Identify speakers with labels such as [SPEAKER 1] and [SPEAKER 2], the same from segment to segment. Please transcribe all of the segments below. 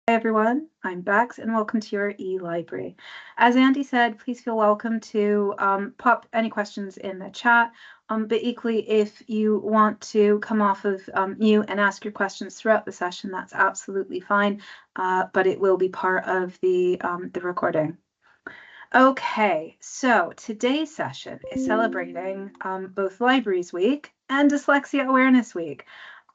[SPEAKER 1] Hi everyone, I'm Bex and welcome to your e-library. As Andy said, please feel welcome to pop any questions in the chat, but equally if you want to come off of mute and ask your questions throughout the session, that's absolutely fine, but it will be part of the recording. Okay, so today's session is celebrating both Libraries Week and Dyslexia Awareness Week.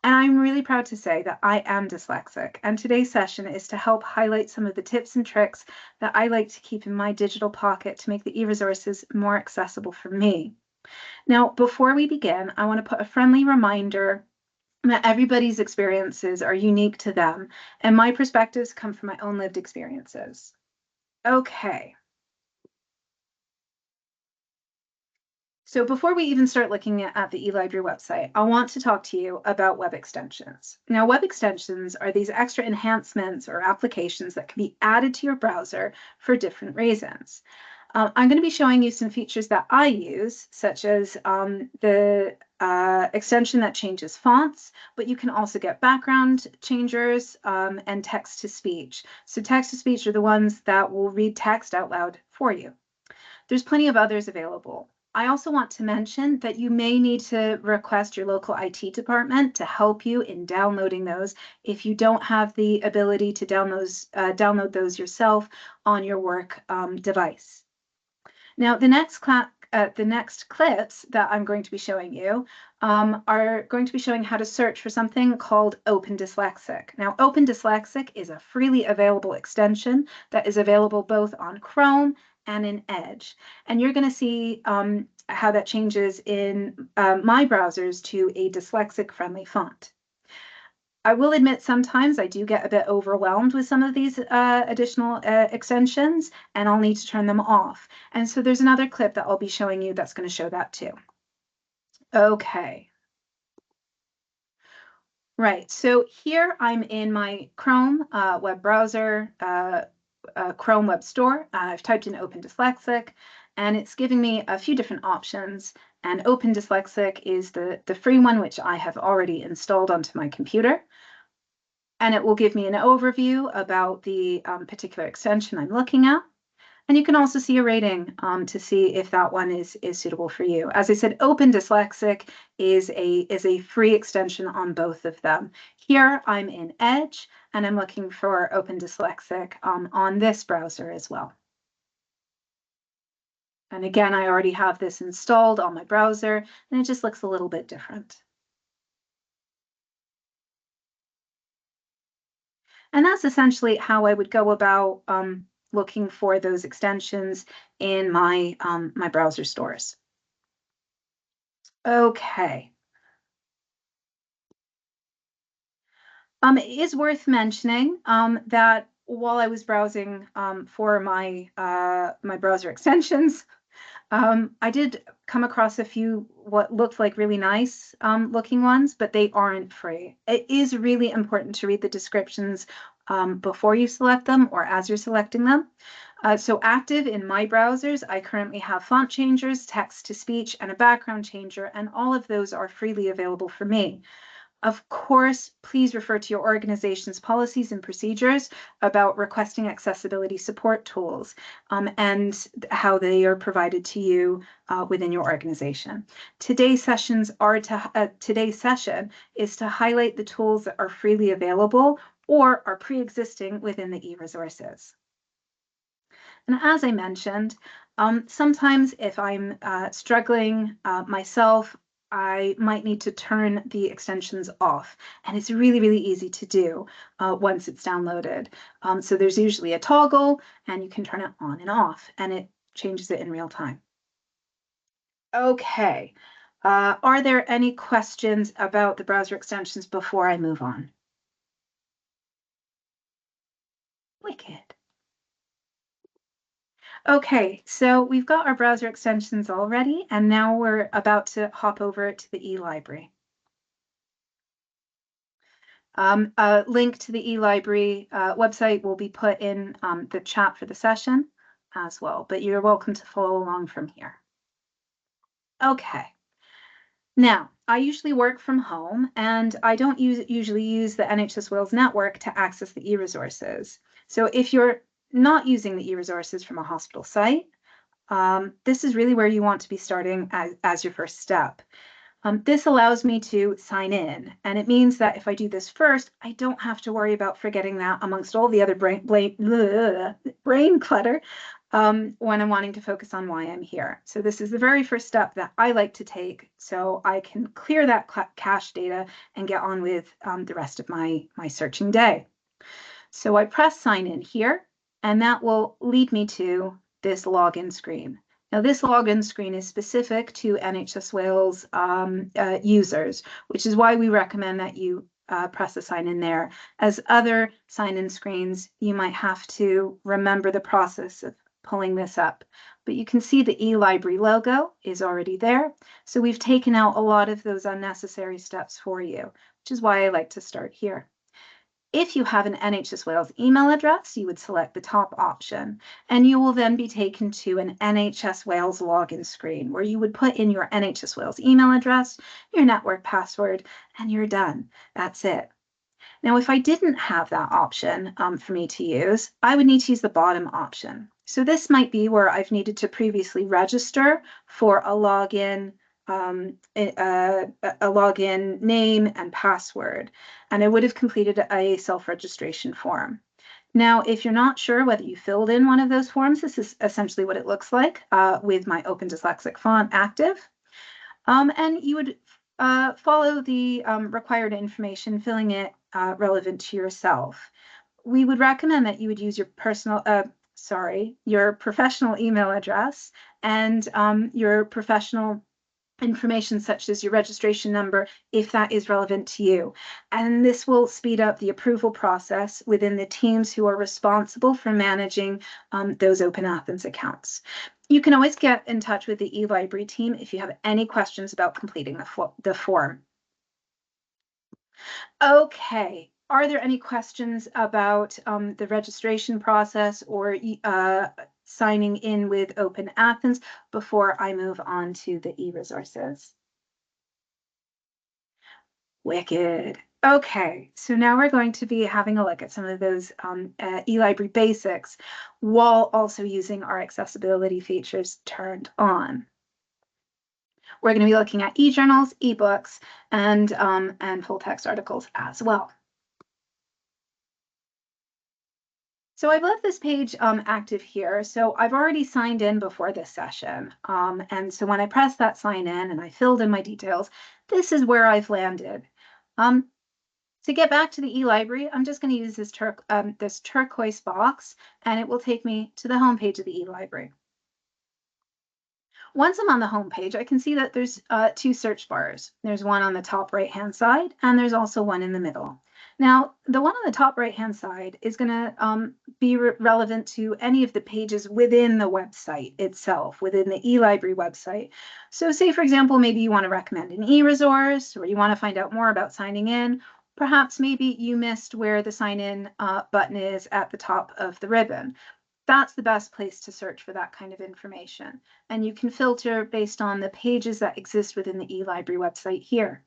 [SPEAKER 1] And I'm really proud to say that I am dyslexic, and today's session is to help highlight some of the tips and tricks that I like to keep in my digital pocket to make the e-resources more accessible for me. Now, before we begin, I want to put a friendly reminder that everybody's experiences are unique to them, and my perspectives come from my own lived experiences. Okay. So before we even start looking at the e-Library website, I want to talk to you about web extensions. Now, web extensions are these extra enhancements or applications that can be added to your browser for different reasons. I'm going to be showing you some features that I use, such as the extension that changes fonts, but you can also get background changers and text-to-speech. So text-to-speech are the ones that will read text out loud for you. There's plenty of others available. I also want to mention that you may need to request your local IT department to help you in downloading those if you don't have the ability to download those yourself on your work device. Now, the next clips that I'm going to be showing you are going to be showing how to search for something called Open Dyslexic. Now, Open Dyslexic is a freely available extension that is available both on Chrome and in Edge. And you're going to see how that changes in my browsers to a dyslexic-friendly font. I will admit sometimes I do get a bit overwhelmed with some of these additional extensions, and I'll need to turn them off. And so there's another clip that I'll be showing you that's going to show that too. Okay. Right, so here I'm in my Chrome web browser, Chrome Web Store. I've typed in Open Dyslexic, and it's giving me a few different options. And Open Dyslexic is the free one, which I have already installed onto my computer. And it will give me an overview about the particular extension I'm looking at. And you can also see a rating to see if that one is suitable for you. As I said, Open Dyslexic is a free extension on both of them. Here I'm in Edge, and I'm looking for Open Dyslexic on this browser as well. And again, I already have this installed on my browser, and it just looks a little bit different. And that's essentially how I would go about looking for those extensions in my my browser stores. Okay. It is worth mentioning that while I was browsing for my my browser extensions, I did come across a few what looked like really nice looking ones, but they aren't free. It is really important to read the descriptions before you select them or as you're selecting them. So active in my browsers, I currently have font changers, text-to-speech, and a background changer, and all of those are freely available for me. Of course, please refer to your organization's policies and procedures about requesting accessibility support tools and how they are provided to you within your organization. Today's session is to highlight the tools that are freely available or are pre-existing within the e-resources. And as I mentioned, sometimes if I'm struggling myself, I might need to turn the extensions off, and it's really, really easy to do once it's downloaded. So there's usually a toggle, and you can turn it on and off, and it changes it in real time. Okay, are there any questions about the browser extensions before I move on? Wicked. Okay, so we've got our browser extensions already, and now we're about to hop over to the e-Library. A link to the e-Library website will be put in the chat for the session as well, but you're welcome to follow along from here. Okay, Now, I usually work from home and I don't usually use the NHS Wales network to access the e-resources. So if you're not using the e-resources from a hospital site, this is really where you want to be starting as your first step. This allows me to sign in, and it means that if I do this first, I don't have to worry about forgetting that amongst all the other brain clutter when I'm wanting to focus on why I'm here. So this is the very first step that I like to take so I can clear that cache data and get on with the rest of my searching day. So I press sign in here, and that will lead me to this login screen. Now, this login screen is specific to NHS Wales users, which is why we recommend that you press the sign in there. As other sign in screens, you might have to remember the process of pulling this up. But you can see the e-Library logo is already there. So we've taken out a lot of those unnecessary steps for you, which is why I like to start here. If you have an NHS Wales email address, you would select the top option, and you will then be taken to an NHS Wales login screen where you would put in your NHS Wales email address, your network password, and you're done. That's it. Now, if I didn't have that option for me to use, I would need to use the bottom option. So this might be where I've needed to previously register for a login name and password, and I would have completed a self-registration form. Now, if you're not sure whether you filled in one of those forms, this is essentially what it looks like with my Open Dyslexic font active. And you would follow the required information, filling it relevant to yourself. We would recommend that you would use your your professional email address and your professional information such as your registration number, if that is relevant to you. And this will speed up the approval process within the teams who are responsible for managing those Open Athens accounts. You can always get in touch with the e-Library team if you have any questions about completing the form. Okay, are there any questions about the registration process or signing in with Open Athens before I move on to the e-resources? Wicked. Okay, so now we're going to be having a look at some of those e-Library basics while also using our accessibility features turned on. We're going to be looking at e-journals, e-books, and full text articles as well. So I've left this page active here. So I've already signed in before this session. And so when I press that sign in and I filled in my details, this is where I've landed. To get back to the e-Library, I'm just going to use this turquoise box, and it will take me to the home page of the e-Library. Once I'm on the home page, I can see that there's two search bars. There's one on the top right-hand side, and there's also one in the middle. Now, the one on the top right-hand side is going to be relevant to any of the pages within the website itself, within the e-Library website. So say, for example, maybe you want to recommend an e-resource, or you want to find out more about signing in. Perhaps maybe you missed where the sign in button is at the top of the ribbon. That's the best place to search for that kind of information. And you can filter based on the pages that exist within the e-Library website here.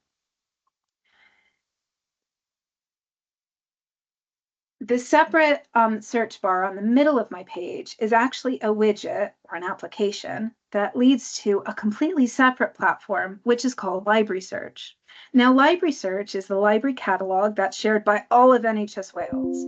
[SPEAKER 1] The separate search bar on the middle of my page is actually a widget or an application that leads to a completely separate platform, which is called Library Search. Now, Library Search is the library catalog that's shared by all of NHS Wales.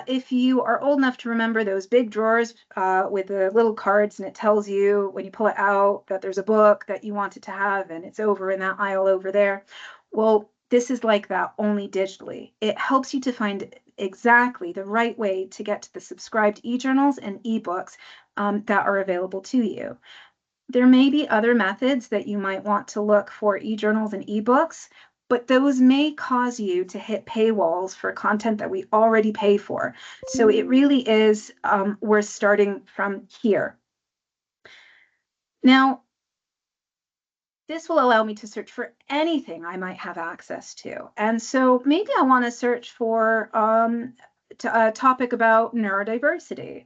[SPEAKER 1] If you are old enough to remember those big drawers with the little cards, and it tells you when you pull it out that there's a book that you wanted to have and it's over in that aisle over there. Well, this is like that, only digitally. It helps you to find exactly the right way to get to the subscribed e-journals and e-books that are available to you. There may be other methods that you might want to look for e-journals and e-books, but those may cause you to hit paywalls for content that we already pay for. So it really is worth starting from here. Now, this will allow me to search for anything I might have access to. And so maybe I want to search for a topic about neurodiversity.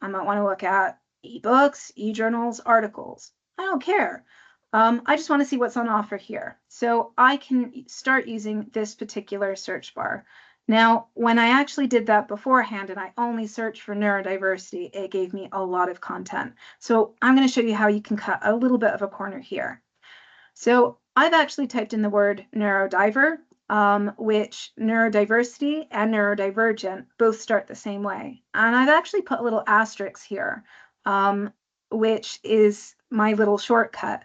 [SPEAKER 1] I might want to look at ebooks, e-journals, articles. I don't care. I just want to see what's on offer here. So I can start using this particular search bar. Now, when I actually did that beforehand and I only searched for neurodiversity, it gave me a lot of content. So I'm going to show you how you can cut a little bit of a corner here. So I've actually typed in the word neurodiver, which neurodiversity and neurodivergent both start the same way. And I've actually put a little asterisk here, which is my little shortcut.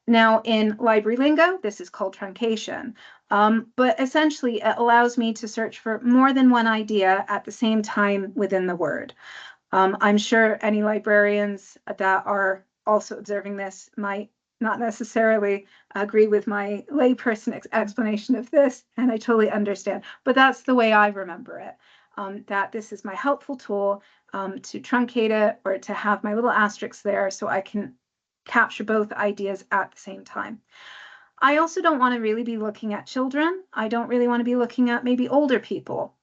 [SPEAKER 1] Now, in library lingo, this is called truncation, but essentially it allows me to search for more than one idea at the same time within the word. I'm sure any librarians that are also observing this might not necessarily agree with my layperson explanation of this, and I totally understand, but that's the way I remember it, that this is my helpful tool to truncate it or to have my little asterisks there so I can capture both ideas at the same time. I also don't want to really be looking at children. I don't really want to be looking at maybe older people.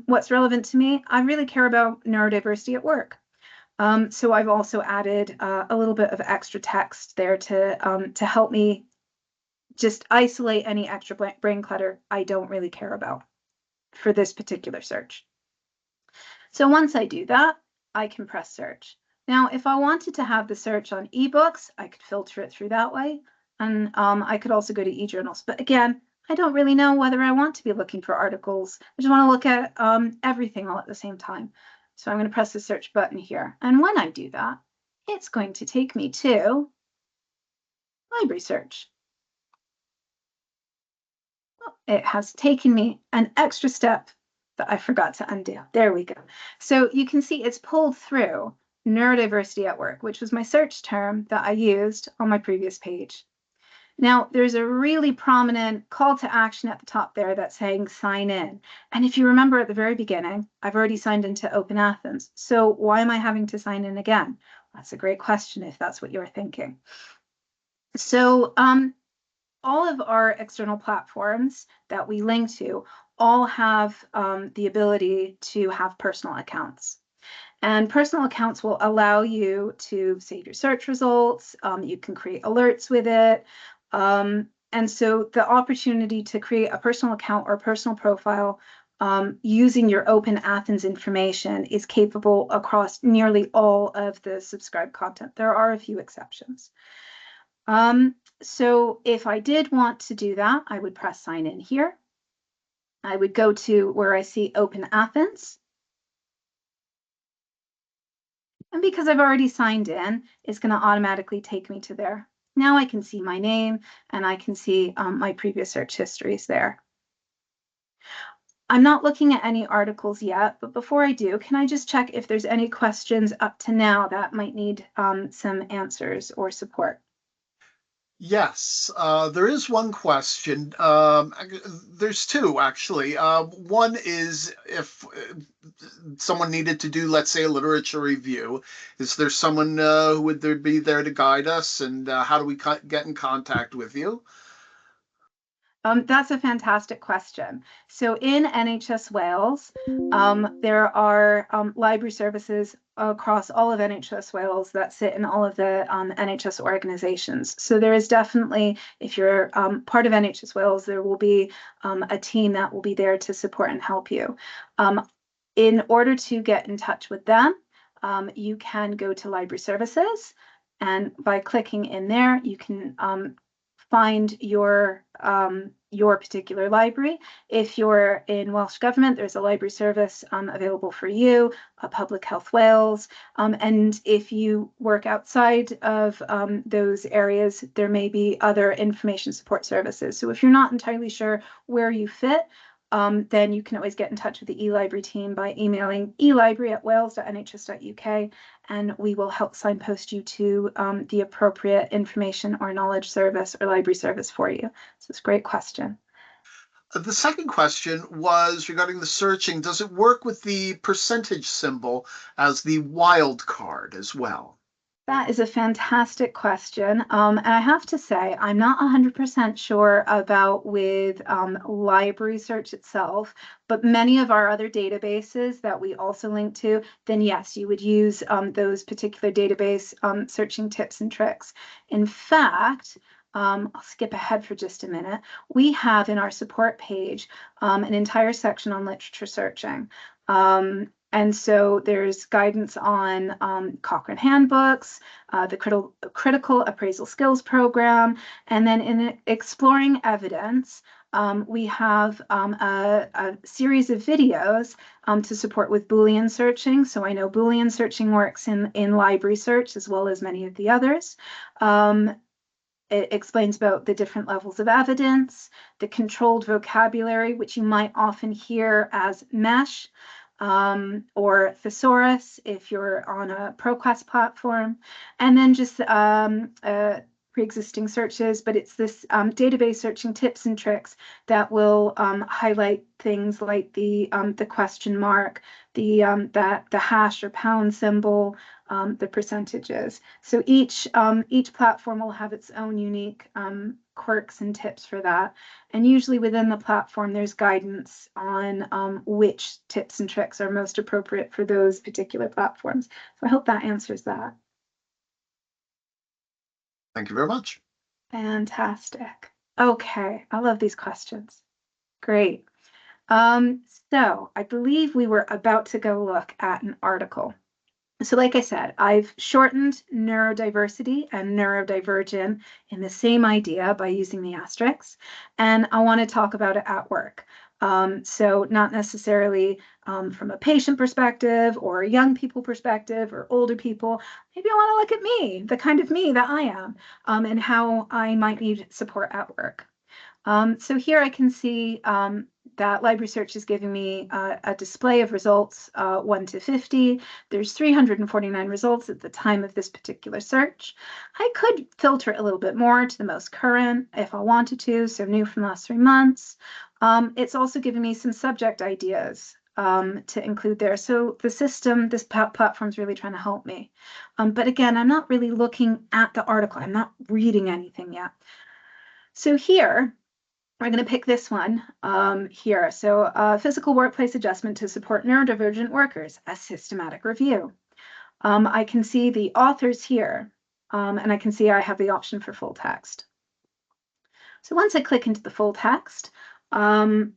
[SPEAKER 1] What's relevant to me? I really care about neurodiversity at work. So I've also added a little bit of extra text there to help me just isolate any extra brain clutter I don't really care about for this particular search. So once I do that, I can press search. Now, if I wanted to have the search on ebooks, I could filter it through that way. And I could also go to e-journals. But again, I don't really know whether I want to be looking for articles. I just want to look at everything all at the same time. So I'm going to press the search button here. And when I do that, it's going to take me to library search. Oh, it has taken me an extra step that I forgot to undo. There we go. So you can see it's pulled through neurodiversity at work, which was my search term that I used on my previous page. Now, there's a really prominent call to action at the top there that's saying sign in. And if you remember at the very beginning, I've already signed into Open Athens. So why am I having to sign in again? That's a great question if that's what you're thinking. So all of our external platforms that we link to all have the ability to have personal accounts. And personal accounts will allow you to save your search results. You can create alerts with it. And so the opportunity to create a personal account or a personal profile using your Open Athens information is capable across nearly all of the subscribed content. There are a few exceptions. So if I did want to do that, I would press sign in here. I would go to where I see Open Athens. And because I've already signed in, it's going to automatically take me to there. Now I can see my name and I can see my previous search histories there. I'm not looking at any articles yet, but before I do, can I just check if there's any questions up to now that might need some answers or support?
[SPEAKER 2] Yes, there is one question. There's two, actually. One is if someone needed to do, let's say, a literature review, is there someone who would there be there to guide us, and how do we get in contact with you?
[SPEAKER 1] That's a fantastic question. So in NHS Wales, there are library services across all of NHS Wales that sit in all of the NHS organisations. So there is definitely, if you're part of NHS Wales, there will be a team that will be there to support and help you. In order to get in touch with them, you can go to library services, and by clicking in there, you can find your particular library. If you're in Welsh Government, there's a library service available for you, Public Health Wales. And if you work outside of those areas, there may be other information support services. So if you're not entirely sure where you fit, then you can always get in touch with the e-Library team by emailing elibrary@wales.nhs.uk, and we will help signpost you to the appropriate information or knowledge service or library service for you. So it's a great question.
[SPEAKER 2] The second question was regarding the searching. Does it work with the percentage symbol as the wild card as well?
[SPEAKER 1] That is a fantastic question. And I have to say, I'm not 100% sure about with library search itself, but many of our other databases that we also link to, then yes, you would use those particular database searching tips and tricks. In fact, I'll skip ahead for just a minute. We have in our support page an entire section on literature searching. And so there's guidance on Cochrane handbooks, the critical appraisal skills program, and then in exploring evidence, we have a series of videos to support with Boolean searching. So I know Boolean searching works in library search as well as many of the others. It explains about the different levels of evidence, the controlled vocabulary, which you might often hear as mesh, or thesaurus if you're on a ProQuest platform, and then just pre-existing searches, but it's this database searching tips and tricks that will highlight things like the question mark, the hash or pound symbol, the percentages. So each platform will have its own unique quirks and tips for that. And usually within the platform, there's guidance on which tips and tricks are most appropriate for those particular platforms. So I hope that answers that.
[SPEAKER 2] Thank you very much.
[SPEAKER 1] Fantastic. Okay, I love these questions. Great. So I believe we were about to go look at an article. So like I said, I've shortened neurodiversity and neurodivergent in the same idea by using the asterisks, and I want to talk about it at work. So not necessarily from a patient perspective or a young people perspective or older people. Maybe I want to look at me, the kind of me that I am, and how I might need support at work. So here I can see that library search is giving me a display of results 1 to 50. There's 349 results at the time of this particular search. I could filter it a little bit more to the most current if I wanted to, so new from the last 3 months. It's also giving me some subject ideas to include there. So the system, this platform is really trying to help me. But again, I'm not really looking at the article. I'm not reading anything yet. So here, we're going to pick this one here. So physical workplace adjustment to support neurodivergent workers, a systematic review. I can see the authors here, and I can see I have the option for full text. So once I click into the full text, I'm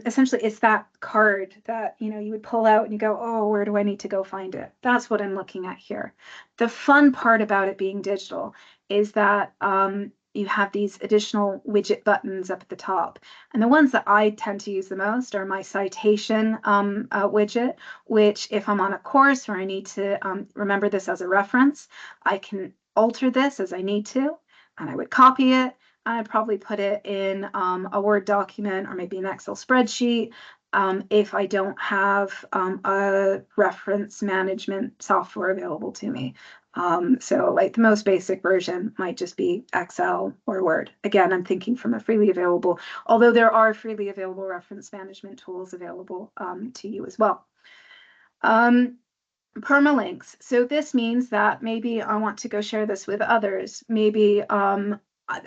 [SPEAKER 1] essentially, it's that card that, you know, you would pull out and you go, oh, where do I need to go find it? That's what I'm looking at here. The fun part about it being digital is that you have these additional widget buttons up at the top. And the ones that I tend to use the most are my citation widget, which if I'm on a course or I need to remember this as a reference, I can alter this as I need to, and I would copy it. I'd probably put it in a Word document or maybe an Excel spreadsheet if I don't have a reference management software available to me. So like the most basic version might just be Excel or Word. Again, I'm thinking from a freely available, although there are freely available reference management tools available to you as well. Permalinks. So this means that maybe I want to go share this with others. Maybe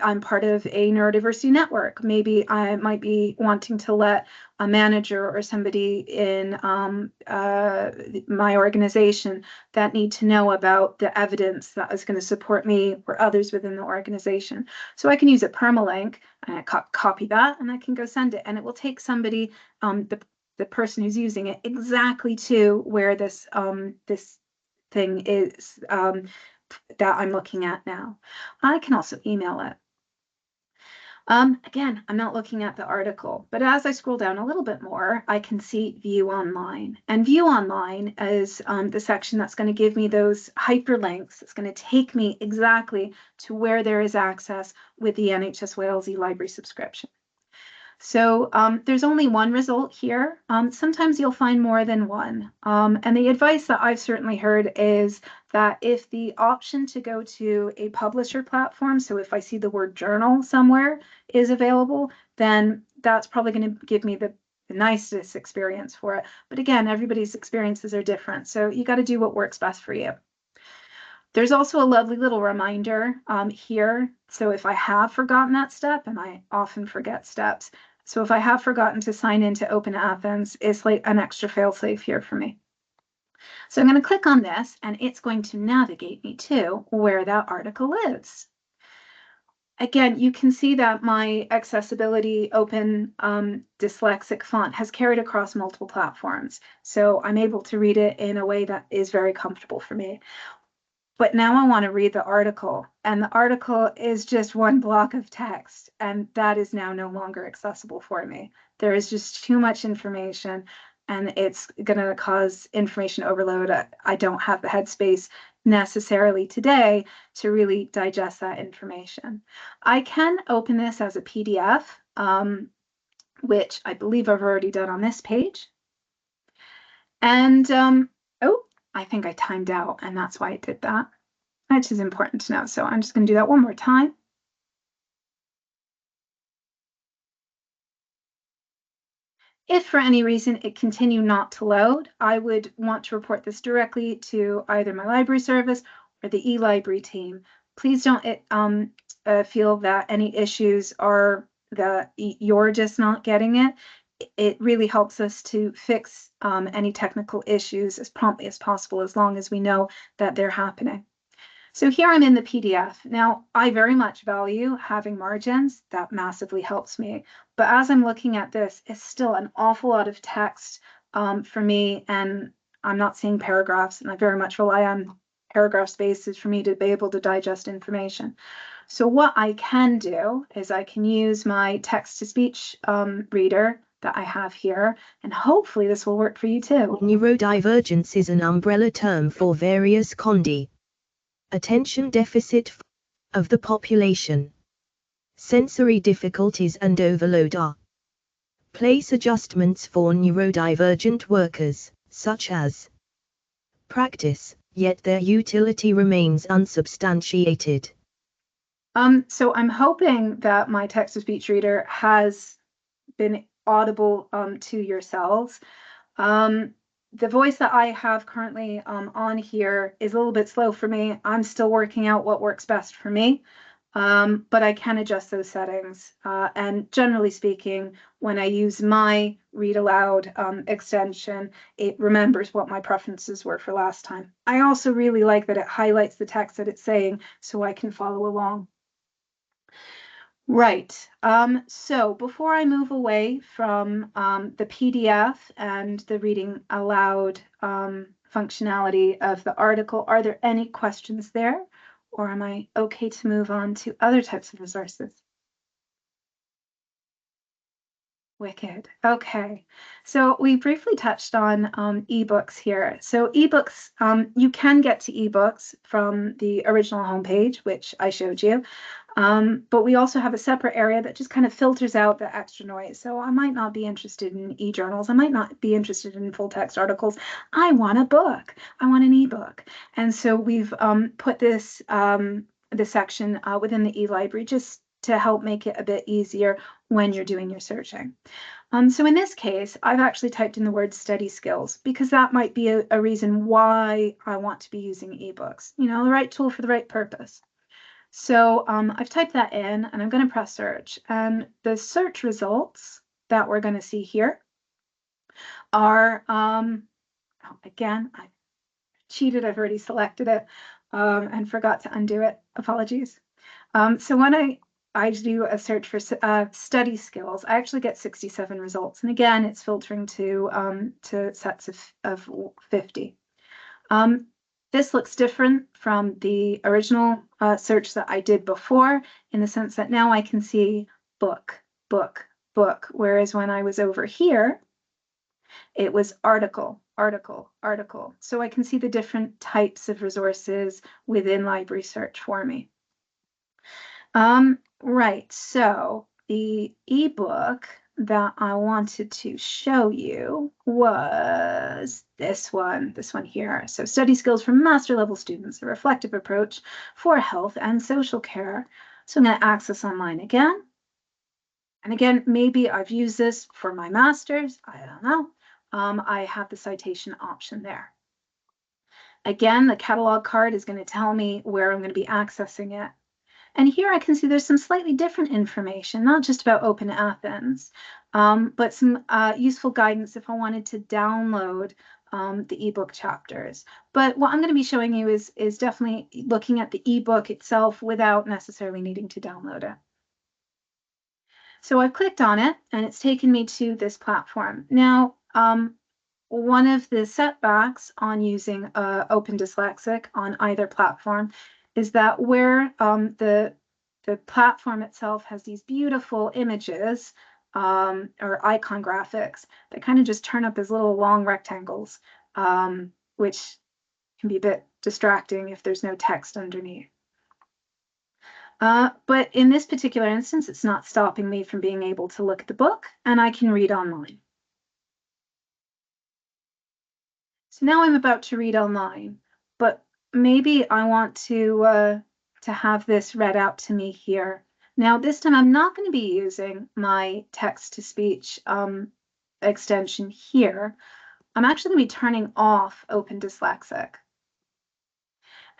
[SPEAKER 1] I'm part of a neurodiversity network. Maybe I might be wanting to let a manager or somebody in my organization that need to know about the evidence that is going to support me or others within the organization. So I can use a permalink and I copy that and I can go send it, and it will take somebody, the person who's using it, exactly to where this this thing is that I'm looking at now. I can also email it. Again, I'm not looking at the article, but as I scroll down a little bit more, I can see View Online. And View Online is the section that's going to give me those hyperlinks. It's going to take me exactly to where there is access with the NHS Wales e-Library subscription. So there's only one result here. Sometimes you'll find more than one. And the advice that I've certainly heard is that if the option to go to a publisher platform, so if I see the word journal somewhere is available, then that's probably going to give me the nicest experience for it. But again, everybody's experiences are different. So you got to do what works best for you. There's also a lovely little reminder here. So if I have forgotten that step, and I often forget steps, so if I have forgotten to sign into Open Athens, it's like an extra fail-safe here for me. So I'm going to click on this, and it's going to navigate me to where that article is. Again, you can see that my accessibility open dyslexic font has carried across multiple platforms. So I'm able to read it in a way that is very comfortable for me. But now I want to read the article, and the article is just one block of text, and that is now no longer accessible for me. There is just too much information, and it's going to cause information overload. I don't have the headspace necessarily today to really digest that information. I can open this as a PDF, which I believe I've already done on this page. And oh, I think I timed out, and that's why I did that, which is important to know. So I'm just going to do that one more time. If for any reason it continued not to load, I would want to report this directly to either my library service or the e-library team. Please don't feel that any issues are that you're just not getting it. It really helps us to fix any technical issues as promptly as possible, as long as we know that they're happening. So here I'm in the PDF. Now, I very much value having margins. That massively helps me. But as I'm looking at this, it's still an awful lot of text for me, and I'm not seeing paragraphs, and I very much rely on paragraph spaces for me to be able to digest information. So what I can do is I can use my text-to-speech reader that I have here, and hopefully this will work for you too.
[SPEAKER 3] Neurodivergence is an umbrella term for various condi, attention deficit of the population. Sensory difficulties and overload are place adjustments for neurodivergent workers, such as practice, yet their utility remains unsubstantiated.
[SPEAKER 1] So I'm hoping that my text-to-speech reader has been audible to yourselves. The voice that I have currently on here is a little bit slow for me. I'm still working out what works best for me, but I can adjust those settings. And generally speaking, when I use my read aloud extension, it remembers what my preferences were for last time. I also really like that it highlights the text that it's saying so I can follow along. Right. So before I move away from the PDF and the reading aloud functionality of the article, are there any questions there? Or am I okay to move on to other types of resources? Wicked. Okay. So we briefly touched on ebooks here. So ebooks, you can get to ebooks from the original homepage, which I showed you. But we also have a separate area that just kind of filters out the extra noise. So I might not be interested in e-journals. I might not be interested in full text articles. I want a book. I want an ebook. And so we've put this section within the e-library just to help make it a bit easier when you're doing your searching. So in this case, I've actually typed in the word study skills because that might be a reason why I want to be using ebooks. You know, the right tool for the right purpose. So I've typed that in and I'm going to press search. And the search results that we're going to see here are, again, I cheated. I've already selected it and forgot to undo it. Apologies. So when I do a search for study skills, I actually get 67 results. And again, it's filtering to sets of 50. This looks different from the original search that I did before, in the sense that now I can see book, book, book, whereas when I was over here, it was article, article, article. So I can see the different types of resources within library search for me. Right, so the ebook that I wanted to show you was this one here. So study skills for master level students, a reflective approach for health and social care. So I'm going to access online again. And again, maybe I've used this for my master's, I don't know. I have the citation option there. Again, the catalog card is going to tell me where I'm going to be accessing it. And here I can see there's some slightly different information, not just about Open Athens, but some useful guidance if I wanted to download the ebook chapters. But what I'm going to be showing you is definitely looking at the ebook itself without necessarily needing to download it. So I've clicked on it and it's taken me to this platform. Now, one of the setbacks on using Open Dyslexic on either platform is that where the platform itself has these beautiful images or icon graphics that kind of just turn up as little long rectangles, which can be a bit distracting if there's no text underneath. But in this particular instance, it's not stopping me from being able to look at the book, and I can read online. So now I'm about to read online, but maybe I want to have this read out to me here. Now, this time I'm not going to be using my text-to-speech extension here. I'm actually going to be turning off Open Dyslexic.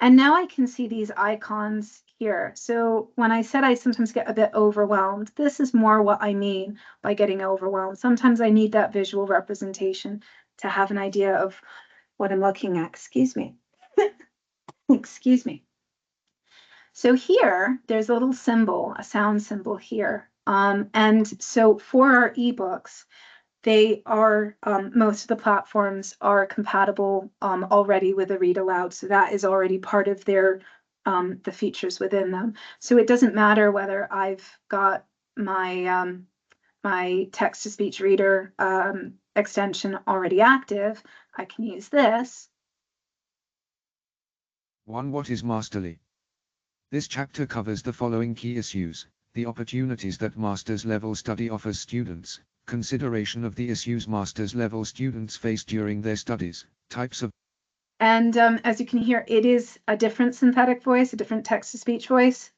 [SPEAKER 1] And now I can see these icons here. So when I said I sometimes get a bit overwhelmed, this is more what I mean by getting overwhelmed. Sometimes I need that visual representation to have an idea of what I'm looking at. Excuse me. Excuse me. So here, there's a little symbol, a sound symbol here. And so for our ebooks, they are, most of the platforms are compatible already with a read aloud. So that is already part of their, the features within them. So it doesn't matter whether I've got my, my text-to-speech reader extension already active. I can use this.
[SPEAKER 4] 1. What is Masterly? This chapter covers the following key issues: the opportunities that master's level study offers students, consideration of the issues master's level students face during their studies, types of...
[SPEAKER 1] And as you can hear, it is a different synthetic voice, a different text-to-speech voice.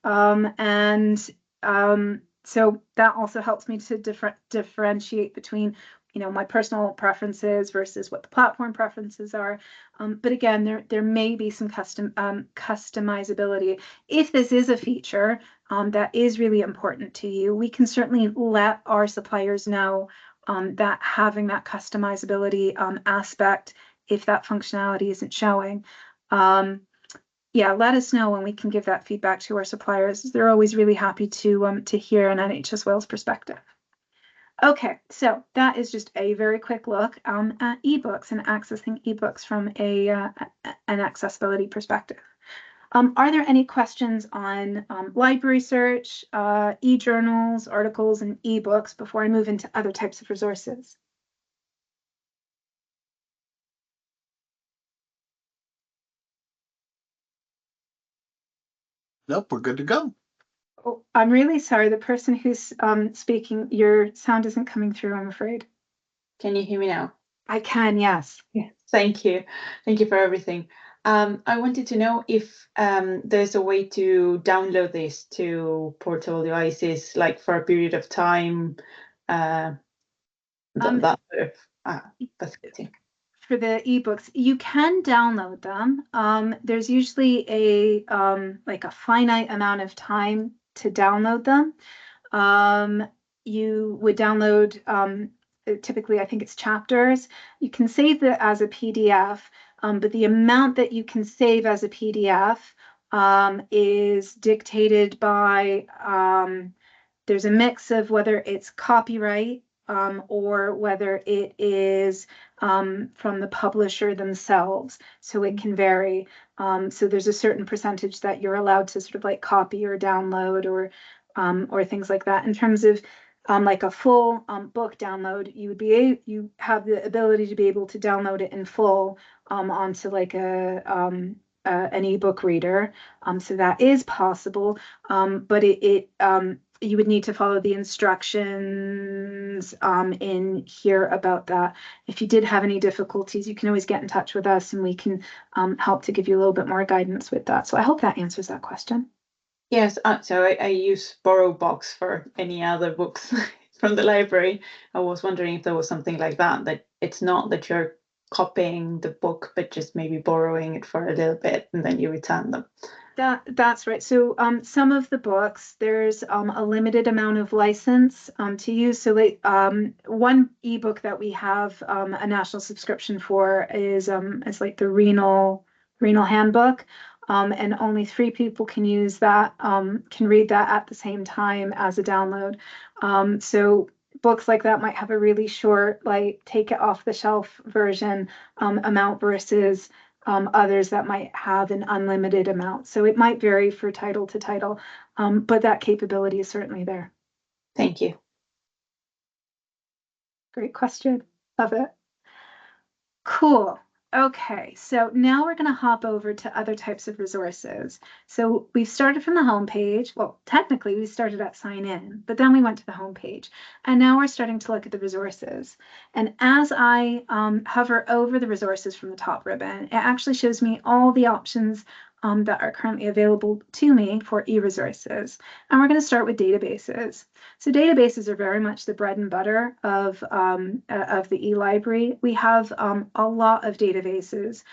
[SPEAKER 1] So that also helps me to differentiate between, you know, my personal preferences versus what the platform preferences are. But again, there may be some customizability. If this is a feature that is really important to you, we can certainly let our suppliers know that having that customizability aspect, if that functionality isn't showing. Yeah, let us know and we can give that feedback to our suppliers. They're always really happy to hear an NHS Wales perspective. Okay, so that is just a very quick look at ebooks and accessing ebooks from an accessibility perspective. Are there any questions on library search, e-journals, articles, and ebooks before I move into other types of resources?
[SPEAKER 2] Nope, we're good to go.
[SPEAKER 1] Oh, I'm really sorry. The person who's speaking, your sound isn't coming through, I'm afraid.
[SPEAKER 5] Can you hear me now?
[SPEAKER 1] I can, yes.
[SPEAKER 5] Yeah, thank you. Thank you for everything. I wanted to know if there's a way to download this to portable devices, like for a period of time, that sort of facility.
[SPEAKER 1] For the ebooks, you can download them. There's usually a like a finite amount of time to download them. You would download typically, I think it's chapters. You can save it as a PDF, but the amount that you can save as a PDF is dictated by, there's a mix of whether it's copyright or whether it is from the publisher themselves. So it can vary. So there's a certain percentage that you're allowed to sort of like copy or download or things like that. In terms of like a full book download, you have the ability to be able to download it in full onto like an ebook reader. So that is possible, but you would need to follow the instructions in here about that. If you did have any difficulties, you can always get in touch with us and we can help to give you a little bit more guidance with that. So I hope that answers that question.
[SPEAKER 5] Yes, so I use BorrowBox for any other books from the library. I was wondering if there was something like that, that it's not that you're copying the book, but just maybe borrowing it for a little bit and then you return them.
[SPEAKER 1] That's right. So some of the books, there's a limited amount of license to use. So one ebook that we have a national subscription for is like the renal handbook. And only 3 people can use that, can read that at the same time as a download. So books like that might have a really short, like take it off the shelf version amount versus others that might have an unlimited amount. So it might vary for title to title, but that capability is certainly there.
[SPEAKER 5] Thank you.
[SPEAKER 1] Great question. Love it. Cool. Okay, so now we're going to hop over to other types of resources. So we've started from the home page. Well, technically we started at sign in, but then we went to the home page, and now we're starting to look at the resources. And as I hover over the resources from the top ribbon, it actually shows me all the options that are currently available to me for e-resources. And we're going to start with databases. So databases are very much the bread and butter of the e-library. We have a lot of databases.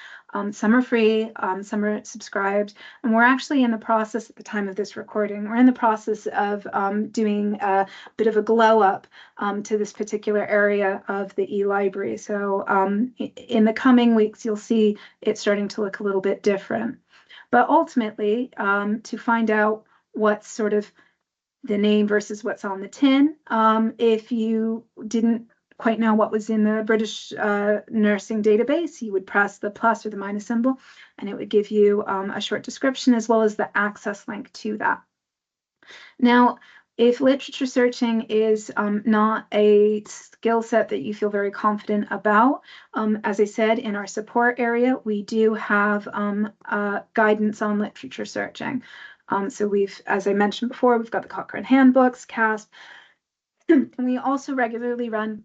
[SPEAKER 1] Some are free, some are subscribed, and we're actually in the process at the time of this recording, we're in the process of doing a bit of a glow up to this particular area of the e-library. So in the coming weeks, you'll see it starting to look a little bit different. But ultimately, to find out what's sort of the name versus what's on the tin, if you didn't quite know what was in the British nursing database, you would press the plus or the minus symbol, and it would give you a short description as well as the access link to that. Now, if literature searching is not a skill set that you feel very confident about, as I said, in our support area, we do have guidance on literature searching. So we've, as I mentioned before, we've got the Cochrane handbooks, CASP, and we also regularly run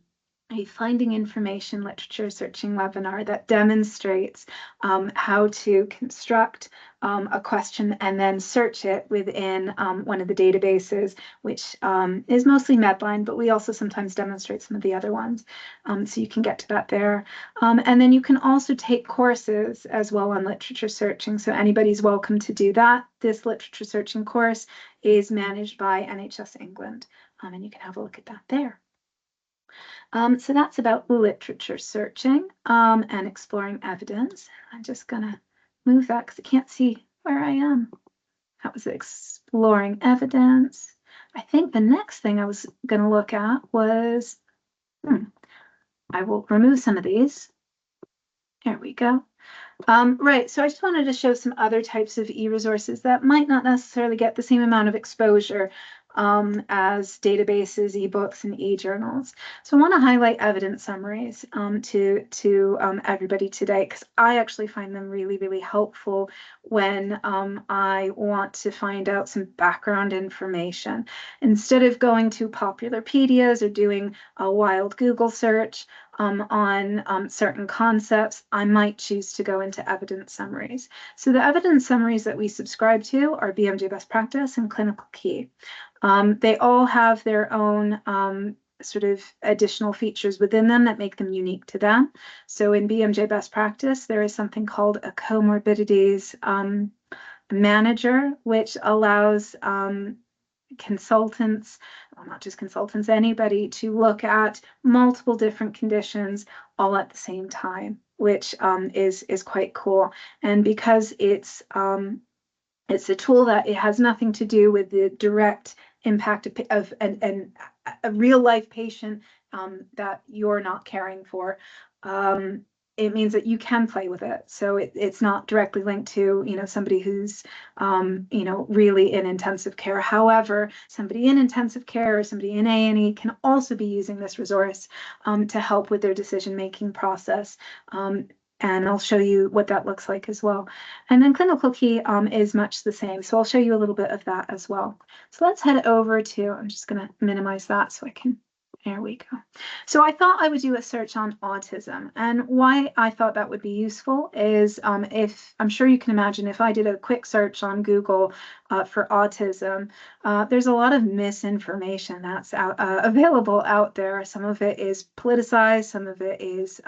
[SPEAKER 1] a finding information literature searching webinar that demonstrates how to construct a question and then search it within one of the databases, which is mostly Medline, but we also sometimes demonstrate some of the other ones. So you can get to that there. And then you can also take courses as well on literature searching. So anybody's welcome to do that. This literature searching course is managed by NHS England, and you can have a look at that there. So that's about literature searching and exploring evidence. I'm just gonna move that because I can't see where I am. That was exploring evidence. I think the next thing I was gonna look at was, I will remove some of these. There we go. Right, so I just wanted to show some other types of e-resources that might not necessarily get the same amount of exposure as databases, ebooks, and e-journals. So I want to highlight evidence summaries to everybody today, because I actually find them really, really helpful when I want to find out some background information. Instead of going to Populapedias or doing a wild Google search on certain concepts, I might choose to go into evidence summaries. So the evidence summaries that we subscribe to are BMJ Best Practice and Clinical Key. They all have their own sort of additional features within them that make them unique to them. So in BMJ Best Practice, there is something called a comorbidities manager, which allows consultants, well, not just consultants, anybody to look at multiple different conditions all at the same time, which is quite cool. And because it's a tool that it has nothing to do with the direct impact of a real life patient that you're not caring for. It means that you can play with it. So it's not directly linked to, somebody who's, really in intensive care. However, somebody in intensive care or somebody in A&E can also be using this resource to help with their decision-making process. And I'll show you what that looks like as well. And then Clinical Key is much the same. So I'll show you a little bit of that as well. So let's head over to, I'm just going to minimize that so I can, there we go. So I thought I would do a search on autism. And why I thought that would be useful is if, I'm sure you can imagine, if I did a quick search on Google for autism, there's a lot of misinformation that's available out there. Some of it is politicized, some of it is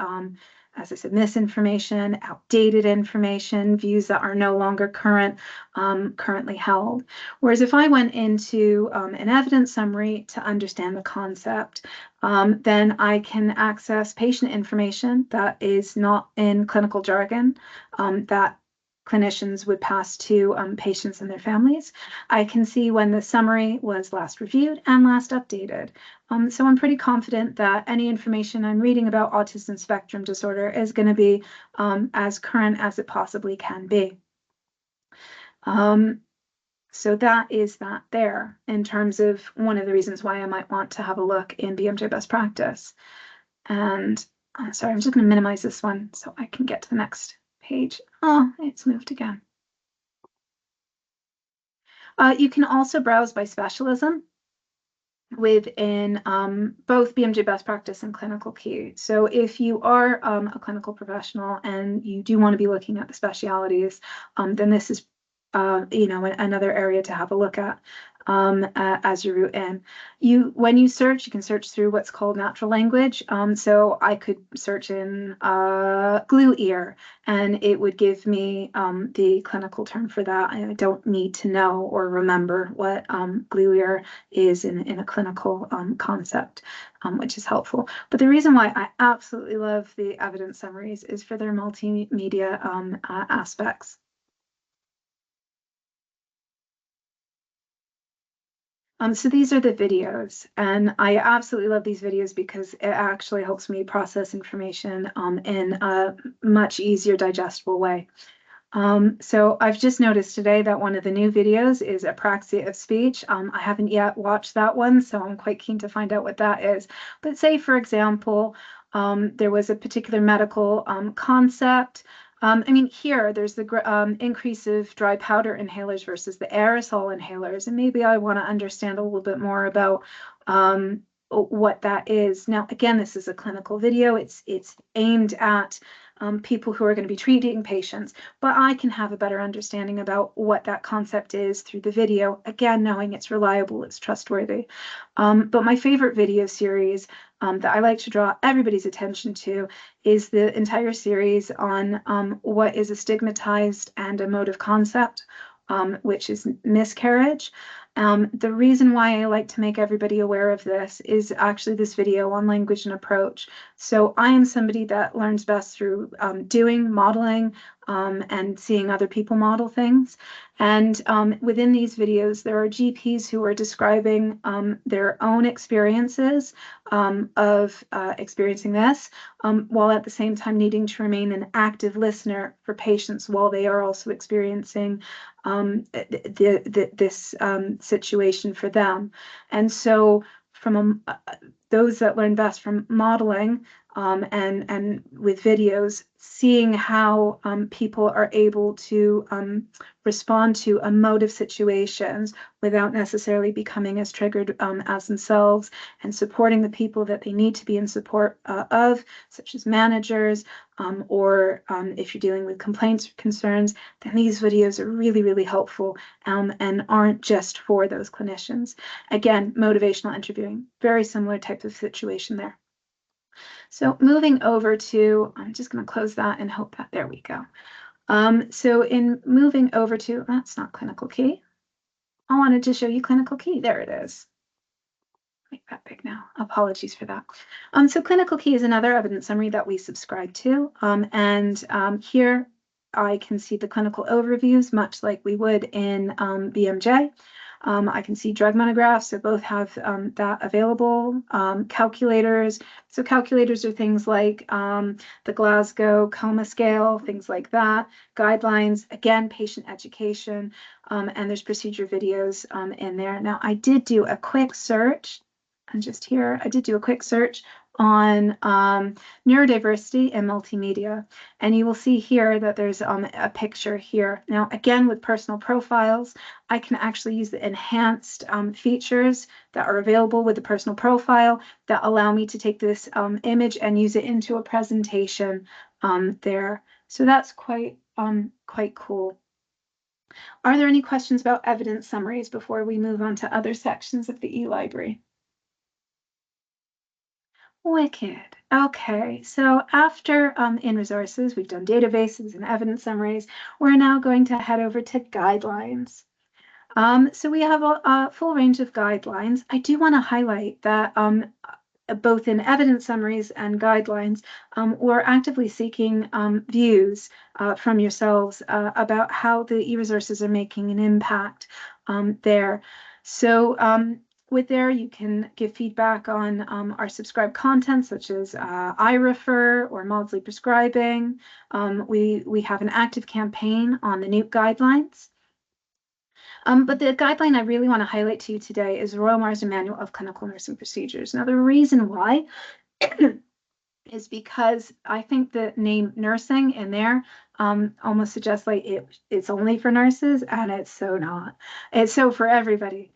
[SPEAKER 1] as I said, misinformation, outdated information, views that are no longer currently held. Whereas if I went into an evidence summary to understand the concept, then I can access patient information that is not in clinical jargon, that clinicians would pass to patients and their families. I can see when the summary was last reviewed and last updated. So I'm pretty confident that any information I'm reading about autism spectrum disorder is going to be as current as it possibly can be. So that is that there in terms of one of the reasons why I might want to have a look in BMJ best practice. And sorry, I'm just going to minimize this one so I can get to the next page. Oh, it's moved again. You can also browse by specialism within both BMJ best practice and clinical key. So if you are a clinical professional and you do want to be looking at the specialities, then this is another area to have a look at as you route in. When you search, you can search through what's called natural language. So I could search in glue ear, and it would give me the clinical term for that. I don't need to know or remember what glue ear is in a clinical concept, which is helpful. But the reason why I absolutely love the evidence summaries is for their multimedia aspects. So these are the videos, and I absolutely love these videos because it actually helps me process information in a much easier digestible way. So I've just noticed today that one of the new videos is apraxia of speech. I haven't yet watched that one, so I'm quite keen to find out what that is. But say, for example, there was a particular medical concept. I mean, here there's the increase of dry powder inhalers versus the aerosol inhalers, and maybe I want to understand a little bit more about what that is. Now, again, this is a clinical video. It's aimed at people who are going to be treating patients, but I can have a better understanding about what that concept is through the video, again, knowing it's reliable, it's trustworthy. But my favorite video series that I like to draw everybody's attention to is the entire series on what is a stigmatized and emotive concept, which is miscarriage. The reason why I like to make everybody aware of this is actually this video on language and approach. So I am somebody that learns best through doing, modeling, and seeing other people model things. And within these videos, there are GPs who are describing their own experiences of experiencing this, while at the same time needing to remain an active listener for patients while they are also experiencing this situation for them. And so from those that learn best from modeling and with videos, seeing how people are able to respond to emotive situations without necessarily becoming as triggered as themselves, and supporting the people that they need to be in support of, such as managers, or if you're dealing with complaints or concerns, then these videos are really, really helpful and aren't just for those clinicians. Again, motivational interviewing, very similar type of situation there. So moving over to, I'm just going to close that and hope that, there we go. So in moving over to, that's not clinical key. I wanted to show you clinical key. There it is. Make that big now. Apologies for that. So clinical key is another evidence summary that we subscribe to. Here I can see the clinical overviews, much like we would in BMJ. I can see drug monographs, so both have that available. Calculators, so calculators are things like the Glasgow Coma Scale, things like that. Guidelines, again, patient education, and there's procedure videos in there. Now, I did do a quick search, and just here, I did do a quick search on neurodiversity and multimedia, and you will see here that there's a picture here. Now, again, with personal profiles, I can actually use the enhanced features that are available with the personal profile that allow me to take this image and use it into a presentation there. So that's quite cool. Are there any questions about evidence summaries before we move on to other sections of the e-library? Wicked. Okay, so after in resources, we've done databases and evidence summaries. We're now going to head over to guidelines. So we have a full range of guidelines. I do want to highlight that both in evidence summaries and guidelines, we're actively seeking views from yourselves about how the e-resources are making an impact there. So with there, you can give feedback on our subscribed content, such as e-Lyfrgell or Maudsley prescribing. We have an active campaign on the NEWT guidelines. But the guideline I really want to highlight to you today is the Royal Marsden Manual of Clinical Nursing Procedures. Now, the reason why is because I think the name nursing in there almost suggests like it's only for nurses, and it's so not. It's so for everybody.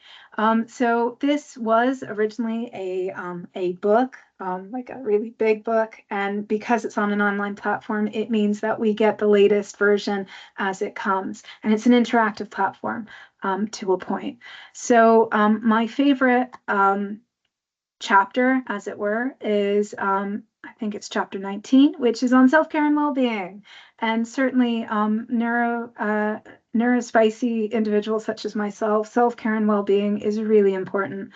[SPEAKER 1] So this was originally a book, like a really big book, and because it's on an online platform, it means that we get the latest version as it comes, and it's an interactive platform to a point. So my favorite chapter, as it were, is I think it's chapter 19, which is on self-care and well-being. And certainly neurospicy individuals such as myself, self-care and well-being is really important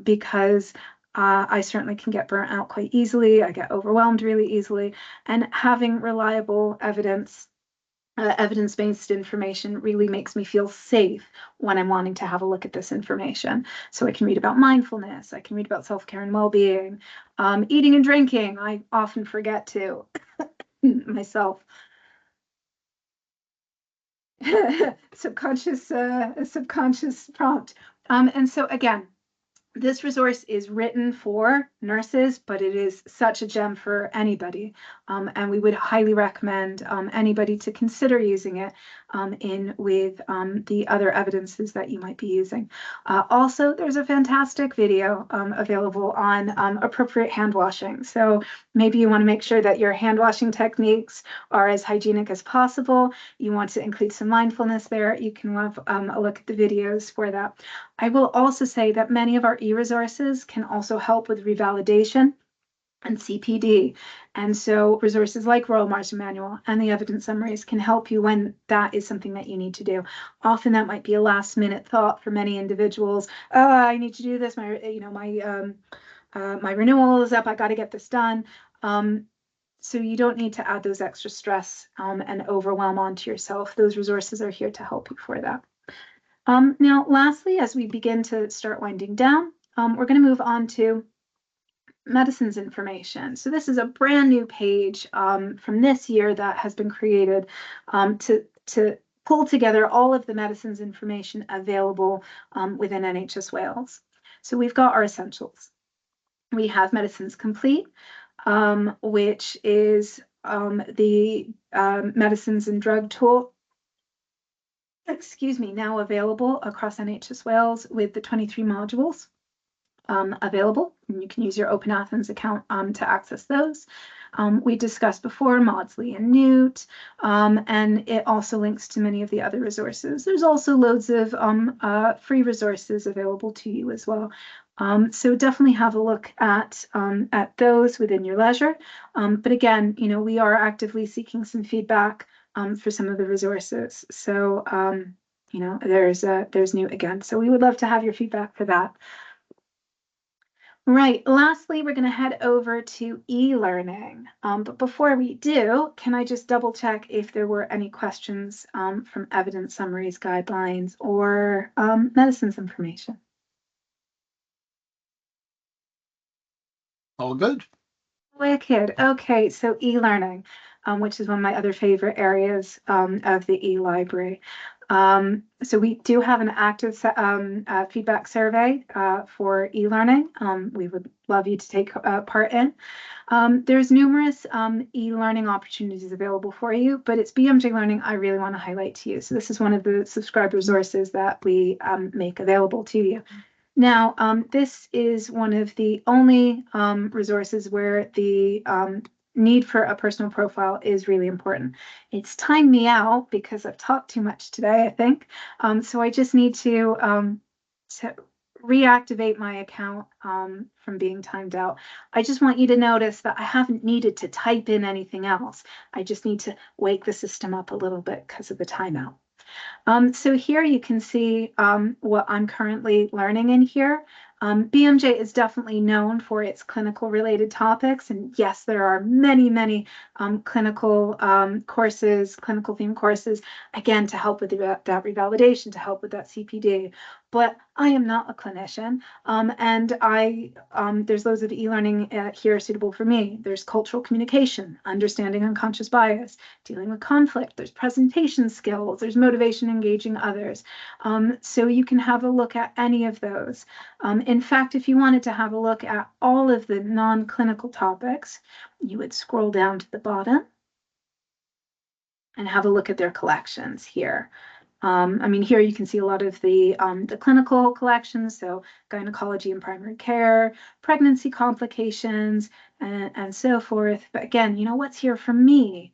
[SPEAKER 1] because I certainly can get burnt out quite easily. I get overwhelmed really easily. And having reliable evidence-based information really makes me feel safe when I'm wanting to have a look at this information. So I can read about mindfulness, I can read about self-care and well-being, eating and drinking. I often forget to myself. subconscious prompt. And so again, this resource is written for nurses, but it is such a gem for anybody. And we would highly recommend anybody to consider using it in with the other evidences that you might be using. Also, there's a fantastic video available on appropriate hand washing. So maybe you want to make sure that your hand washing techniques are as hygienic as possible. You want to include some mindfulness there. You can have a look at the videos for that. I will also say that many of our e-resources can also help with revalidation and CPD. And so resources like Royal Marsden Manual and the evidence summaries can help you when that is something that you need to do. Often that might be a last minute thought for many individuals. Oh, I need to do this. My renewal is up. I got to get this done. So you don't need to add those extra stress and overwhelm onto yourself. Those resources are here to help you for that. Now, lastly, as we begin to start winding down, we're going to move on to medicines information. So this is a brand new page from this year that has been created to pull together all of the medicines information available within NHS Wales. So we've got our essentials. We have Medicines Complete, which is the medicines and drug tool, now available across NHS Wales with the 23 modules available. And you can use your Open Athens account to access those. We discussed before Maudsley and NEWT, and it also links to many of the other resources. There's also loads of free resources available to you as well. So definitely have a look at those within your leisure. But again, we are actively seeking some feedback for some of the resources. So, there's NEWT again. So we would love to have your feedback for that. Right. Lastly, we're going to head over to e-learning. But before we do, can I just double check if there were any questions from evidence summaries, guidelines, or medicines information?
[SPEAKER 2] All good.
[SPEAKER 1] Wicked. Okay, so e-learning, which is one of my other favorite areas of the e-library. So we do have an active feedback survey for e-learning. We would love you to take part in. There's numerous e-learning opportunities available for you, but it's BMJ Learning I really want to highlight to you. So this is one of the subscribed resources that we make available to you. Now, this is one of the only resources where the need for a personal profile is really important. It's timed me out because I've talked too much today, I think. So I just need to reactivate my account from being timed out, I just want you to notice that I haven't needed to type in anything else. I just need to wake the system up a little bit because of the timeout. So here you can see what I'm currently learning in here. BMJ is definitely known for its clinical related topics. And yes, there are many, many clinical courses, clinical theme courses, again, to help with that revalidation, to help with that CPD. But I am not a clinician, and there's loads of e-learning here suitable for me. There's cultural communication, understanding unconscious bias, dealing with conflict, there's presentation skills, there's motivation, engaging others. So you can have a look at any of those. In fact, if you wanted to have a look at all of the non-clinical topics, you would scroll down to the bottom and have a look at their collections here. I mean, here you can see a lot of the clinical collections, so gynecology and primary care, pregnancy complications, and so forth. But again, you know, what's here for me?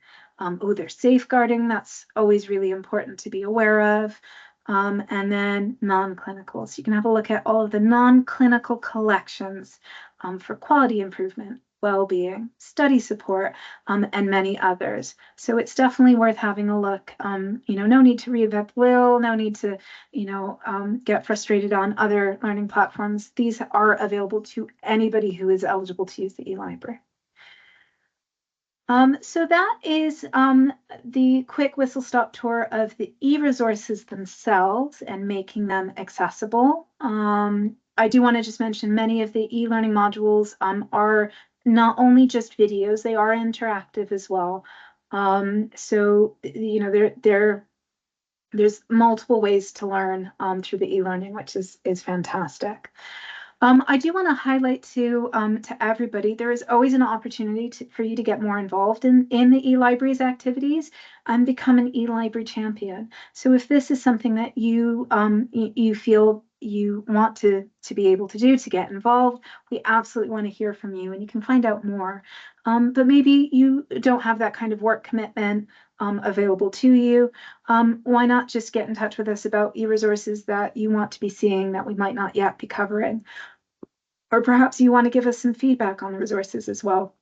[SPEAKER 1] There's safeguarding. That's always really important to be aware of. And then non-clinical. So you can have a look at all of the non-clinical collections for quality improvement, well-being, study support, and many others. So it's definitely worth having a look. You know, no need to reinvent the wheel, no need to, you know, get frustrated on other learning platforms. These are available to anybody who is eligible to use the e-library. So that is the quick whistle-stop tour of the e-resources themselves and making them accessible. I do want to just mention many of the e-learning modules are not only just videos, they are interactive as well. So, you know, there's multiple ways to learn through the e-learning, which is fantastic. I do want to highlight to everybody, there is always an opportunity for you to get more involved in the e-library's activities and become an e-library champion. So if this is something that you feel you want to be able to do to get involved, we absolutely want to hear from you, and you can find out more. But maybe you don't have that kind of work commitment available to you. Why not just get in touch with us about e-resources that you want to be seeing that we might not yet be covering? Or perhaps you want to give us some feedback on the resources as well.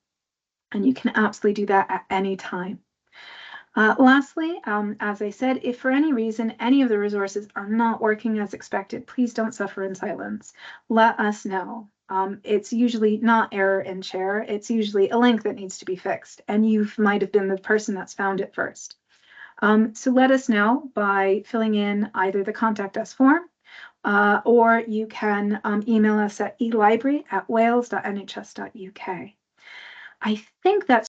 [SPEAKER 1] And you can absolutely do that at any time. Lastly, as I said, if for any reason any of the resources are not working as expected, please don't suffer in silence. Let us know. It's usually not error in share. It's usually a link that needs to be fixed. And you might have been the person that's found it first. So let us know by filling in either the contact us form, or you can email us at elibrary@wales.nhs.uk. I think that's